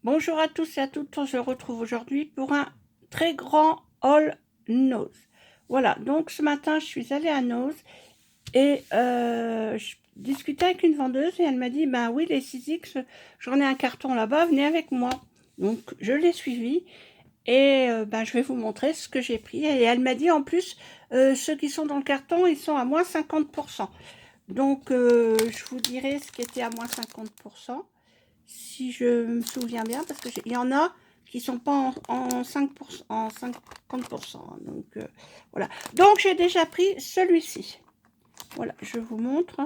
Bonjour à tous et à toutes, on se retrouve aujourd'hui pour un très grand haul Nose. Voilà, donc ce matin je suis allée à Nose et je discutais avec une vendeuse et elle m'a dit ben oui, les 6X, j'en ai un carton là-bas, venez avec moi. Donc je l'ai suivi et ben, je vais vous montrer ce que j'ai pris. Et elle m'a dit en plus, ceux qui sont dans le carton, ils sont à moins 50%. Donc je vous dirai ce qui était à moins 50%. Si je me souviens bien, parce qu'il y en a qui ne sont pas en 5%, en 50%. Donc, voilà. Donc, j'ai déjà pris celui-ci. Voilà, je vous montre.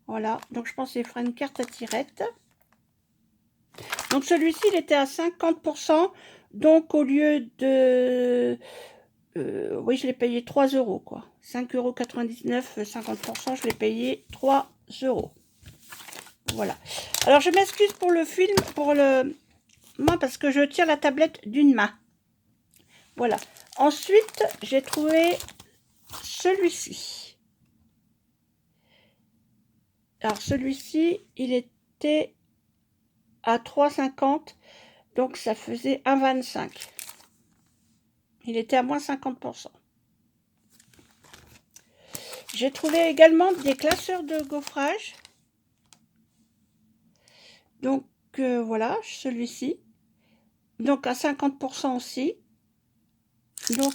Voilà, donc je pense qu'il fera une carte à tirette. Donc, celui-ci, il était à 50%. Donc, au lieu de... oui, je l'ai payé 3 euros, quoi. 5,99 €, 50%, je l'ai payé 3 euros. Voilà. Alors, je m'excuse pour le film, pour le... Moi, parce que je tiens la tablette d'une main. Voilà. Ensuite, j'ai trouvé celui-ci. Alors, celui-ci, il était à 3,50. Donc, ça faisait 1,25. Il était à moins 50%. J'ai trouvé également des classeurs de gaufrage. Donc, voilà, celui-ci. Donc, à 50% aussi. Donc,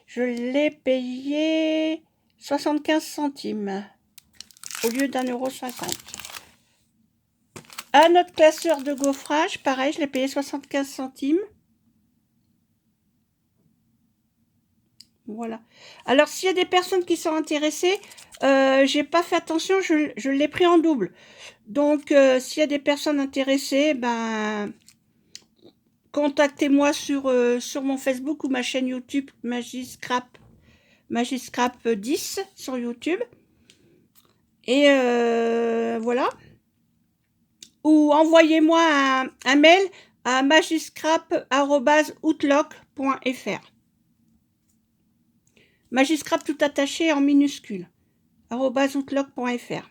je l'ai payé 75 centimes au lieu d'1,50 €. Un autre classeur de gaufrage, pareil, je l'ai payé 75 centimes. Voilà. Alors, s'il y a des personnes qui sont intéressées, j'ai pas fait attention, je l'ai pris en double. Donc, s'il y a des personnes intéressées, ben, contactez-moi sur mon Facebook ou ma chaîne YouTube Magiscrap 10 sur YouTube. Et voilà. Ou envoyez-moi un mail à magiscrap@outlook.fr. Magiscrap tout attaché en minuscule. @outlook.fr.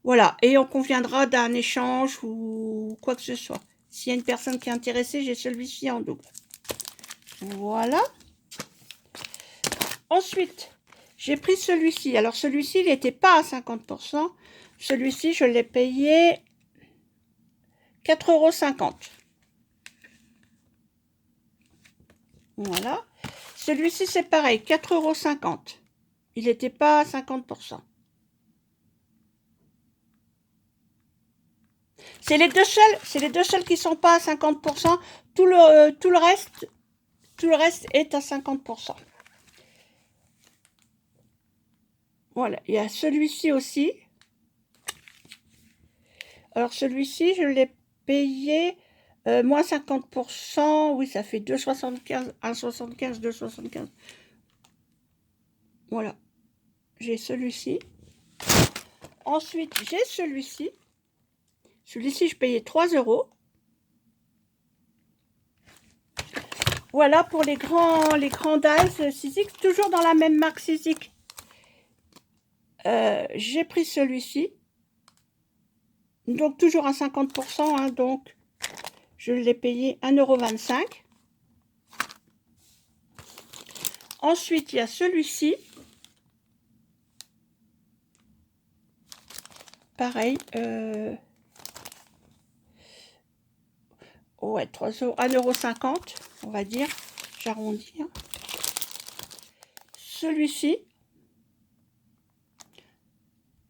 Voilà, et on conviendra d'un échange ou quoi que ce soit. S'il y a une personne qui est intéressée, j'ai celui-ci en double. Voilà. Ensuite, j'ai pris celui-ci. Alors celui-ci, il n'était pas à 50%. Celui-ci, je l'ai payé 4,50 €. Voilà. Celui-ci, c'est pareil, 4,50 €. Il n'était pas à 50%. C'est les deux seuls qui ne sont pas à 50%. Tout le reste est à 50%. Voilà, il y a celui-ci aussi. Alors celui-ci, je l'ai payé moins 50%. Oui, ça fait 2,75, 1,75, 2,75. Voilà, j'ai celui-ci. Ensuite, j'ai celui-ci. Celui-ci, je payais 3 €. Voilà pour les grands dies 6X, toujours dans la même marque 6X. J'ai pris celui-ci. Donc toujours à 50%, hein, donc je l'ai payé 1,25 €. Ensuite, il y a celui-ci. Pareil. Ouais, 3 €, 1,50 €, on va dire. J'arrondis. Hein. Celui-ci.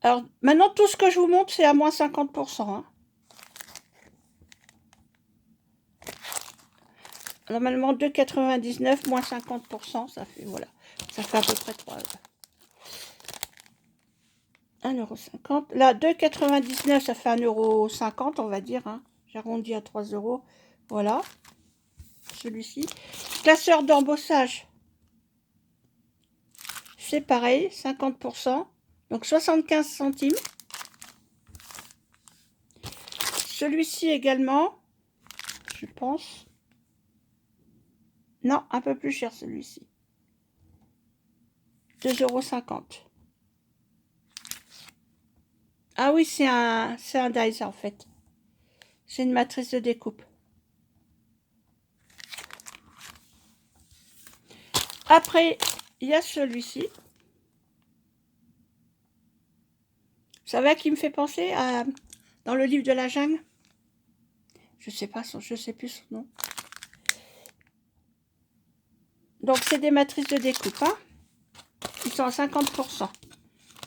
Alors, maintenant, tout ce que je vous montre, c'est à moins 50%. Hein. Normalement, 2,99 moins 50%, ça fait, voilà. Ça fait à peu près 3 €. 1,50 €. Là, 2,99, ça fait 1,50 €, on va dire. Hein. J'arrondis à 3 €. Voilà. Celui-ci. Classeur d'embossage. C'est pareil, 50%. Donc 75 centimes. Celui-ci également, je pense. Non, un peu plus cher celui-ci. 2,50 €. Ah oui, c'est un dice en fait. C'est une matrice de découpe. Après, il y a celui-ci. Ça va, qui me fait penser à dans le livre de la jungle. Je sais plus son nom. Donc c'est des matrices de découpe, hein. Ils sont à 50%.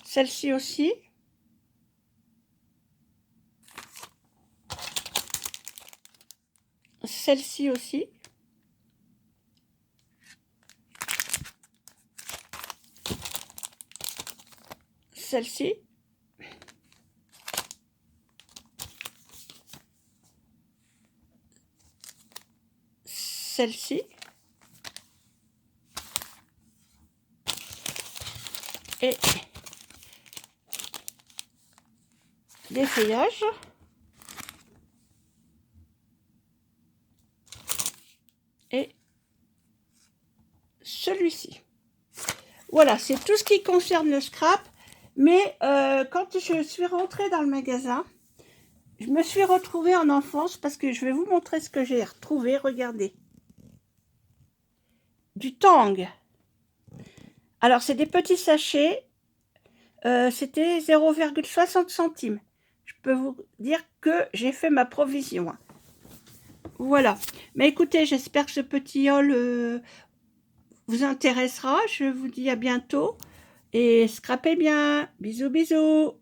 Celle-ci aussi. Celle-ci aussi. Celle-ci. Celle-ci. Et des feuillages. Et celui-ci. Voilà, c'est tout ce qui concerne le scrap. Mais quand je suis rentrée dans le magasin, je me suis retrouvée en enfance parce que je vais vous montrer ce que j'ai retrouvé. Regardez. Du Tang. Alors, c'est des petits sachets. C'était 0,60 centimes. Je peux vous dire que j'ai fait ma provision. Voilà. Mais écoutez, j'espère que ce petit haul vous intéressera. Je vous dis à bientôt. Et scrapez bien. Bisous, bisous.